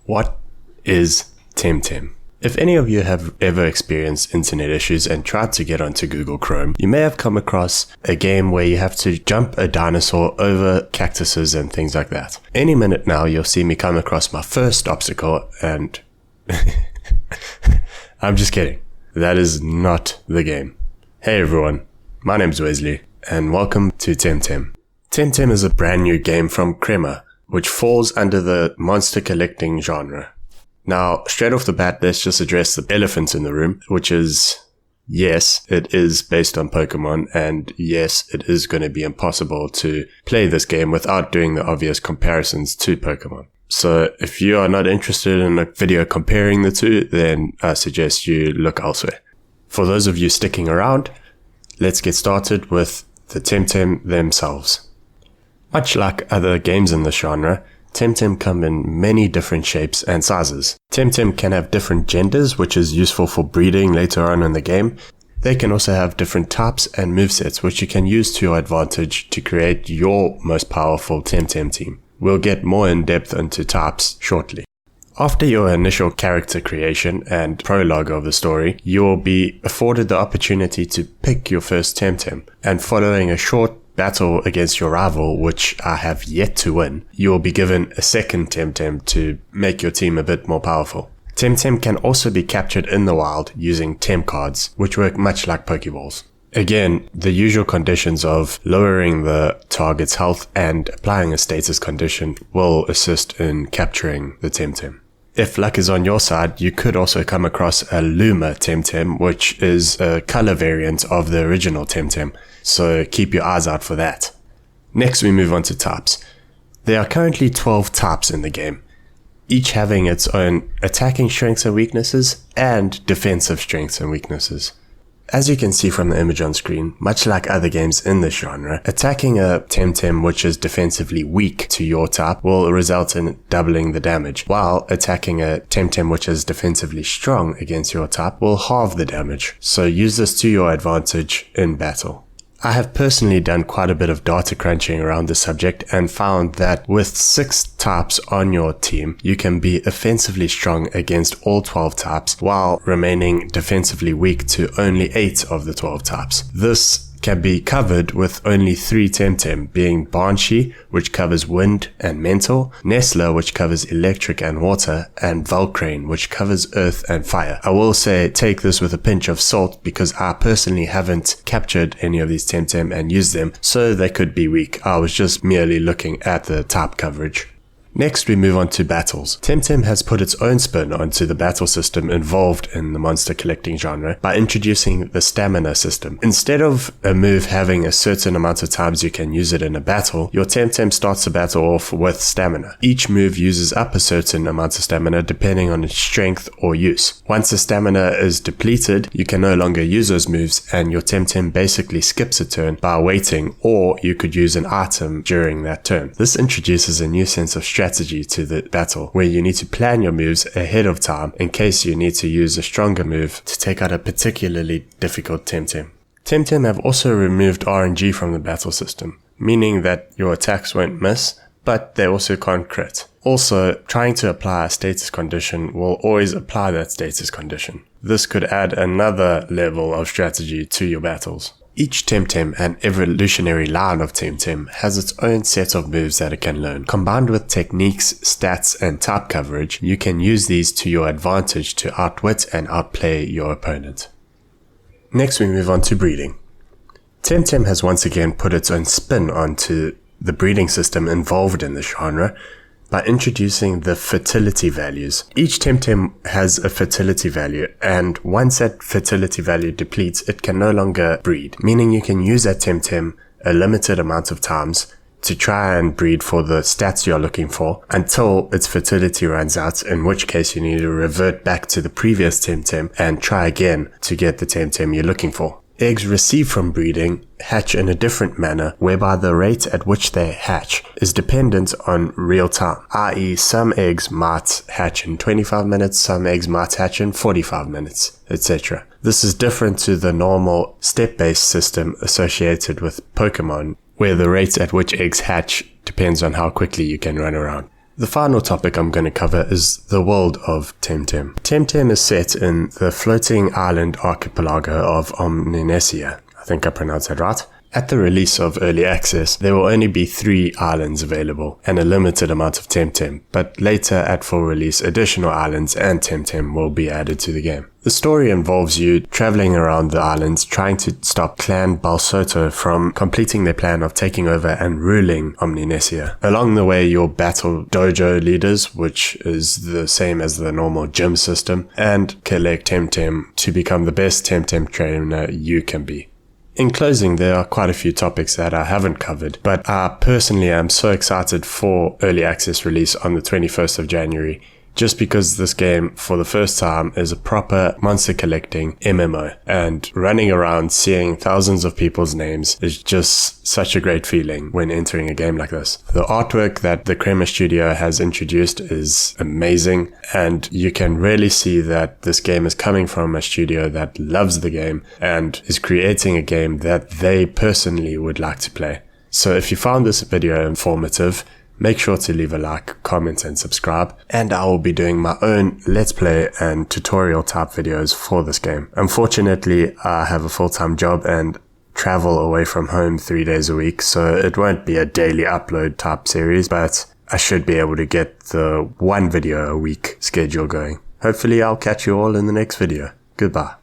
What is Temtem? If any of you have ever experienced internet issues and tried to get onto Google Chrome, you may have come across a game where you have to jump a dinosaur over cactuses and things like that. Any minute now, you'll see me come across my first obstacle and... I'm just kidding. That is not the game. Hey everyone, my name's Wesley, and welcome to Temtem. Temtem is a brand new game from Crema, which falls under the monster collecting genre. Now, straight off the bat, let's just address the elephant in the room, which is, yes, it is based on Pokemon, and yes, it is going to be impossible to play this game without doing the obvious comparisons to Pokemon. So if you are not interested in a video comparing the two, then I suggest you look elsewhere. For those of you sticking around, let's get started with the Temtem themselves. Much like other games in this genre, Temtem come in many different shapes and sizes. Temtem can have different genders, which is useful for breeding later on in the game. They can also have different types and movesets, which you can use to your advantage to create your most powerful Temtem team. We'll get more in depth into types shortly. After your initial character creation and prologue of the story, you will be afforded the opportunity to pick your first Temtem, and following a short battle against your rival, which I have yet to win, you will be given a second Temtem to make your team a bit more powerful. Temtem can also be captured in the wild using Tem cards, which work much like Pokeballs. Again, the usual conditions of lowering the target's health and applying a status condition will assist in capturing the Temtem. If luck is on your side, you could also come across a Luma Temtem, which is a color variant of the original Temtem, so keep your eyes out for that. Next we move on to types. There are currently 12 types in the game, each having its own attacking strengths and weaknesses and defensive strengths and weaknesses. As you can see from the image on screen, much like other games in this genre, attacking a Temtem which is defensively weak to your type will result in doubling the damage, while attacking a Temtem which is defensively strong against your type will halve the damage, so use this to your advantage in battle. I have personally done quite a bit of data crunching around the subject and found that with 6 types on your team, you can be offensively strong against all 12 types while remaining defensively weak to only 8 of the 12 types. This can be covered with only 3 Temtem, being Banshee, which covers wind and mental, Nestler, which covers electric and water, and Valcrane, which covers earth and fire. I will say take this with a pinch of salt because I personally haven't captured any of these Temtem and used them, so they could be weak. I was just merely looking at the type coverage. Next we move on to battles. Temtem has put its own spin onto the battle system involved in the monster collecting genre by introducing the stamina system. Instead of a move having a certain amount of times you can use it in a battle, your Temtem starts the battle off with stamina. Each move uses up a certain amount of stamina depending on its strength or use. Once the stamina is depleted, you can no longer use those moves and your Temtem basically skips a turn by waiting, or you could use an item during that turn. This introduces a new sense of strategy to the battle, where you need to plan your moves ahead of time in case you need to use a stronger move to take out a particularly difficult Temtem. Temtem have also removed RNG from the battle system, meaning that your attacks won't miss, but they also can't crit. Also, trying to apply a status condition will always apply that status condition. This could add another level of strategy to your battles. Each Temtem and evolutionary line of Temtem has its own set of moves that it can learn. Combined with techniques, stats, and type coverage, you can use these to your advantage to outwit and outplay your opponent. Next we move on to breeding. Temtem has once again put its own spin onto the breeding system involved in the genre by introducing the fertility values. Each Temtem has a fertility value, and once that fertility value depletes, it can no longer breed, meaning you can use that Temtem a limited amount of times to try and breed for the stats you're looking for until its fertility runs out, in which case you need to revert back to the previous Temtem and try again to get the Temtem you're looking for. Eggs received from breeding hatch in a different manner, whereby the rate at which they hatch is dependent on real time, i.e. some eggs might hatch in 25 minutes, some eggs might hatch in 45 minutes, etc. This is different to the normal step-based system associated with Pokemon, where the rate at which eggs hatch depends on how quickly you can run around. The final topic I'm going to cover is the world of Temtem. Temtem is set in the floating island archipelago of Omninesia. I think I pronounced that right. At the release of Early Access, there will only be 3 islands available and a limited amount of Temtem, but later at full release, additional islands and Temtem will be added to the game. The story involves you traveling around the islands trying to stop Clan Balsoto from completing their plan of taking over and ruling Omninesia. Along the way, you'll battle dojo leaders, which is the same as the normal gym system, and collect Temtem to become the best Temtem trainer you can be. In closing, there are quite a few topics that I haven't covered, but I personally am so excited for Early Access release on the 21st of January, just because this game, for the first time, is a proper monster collecting MMO, and running around seeing thousands of people's names is just such a great feeling when entering a game like this. The artwork that the Crema Studio has introduced is amazing, and you can really see that this game is coming from a studio that loves the game and is creating a game that they personally would like to play. So if you found this video informative, make sure to leave a like, comment and subscribe, and I will be doing my own Let's Play and tutorial type videos for this game. Unfortunately, I have a full-time job and travel away from home 3 days a week, so it won't be a daily upload type series, but I should be able to get the 1 video a week schedule going. Hopefully I'll catch you all in the next video. Goodbye.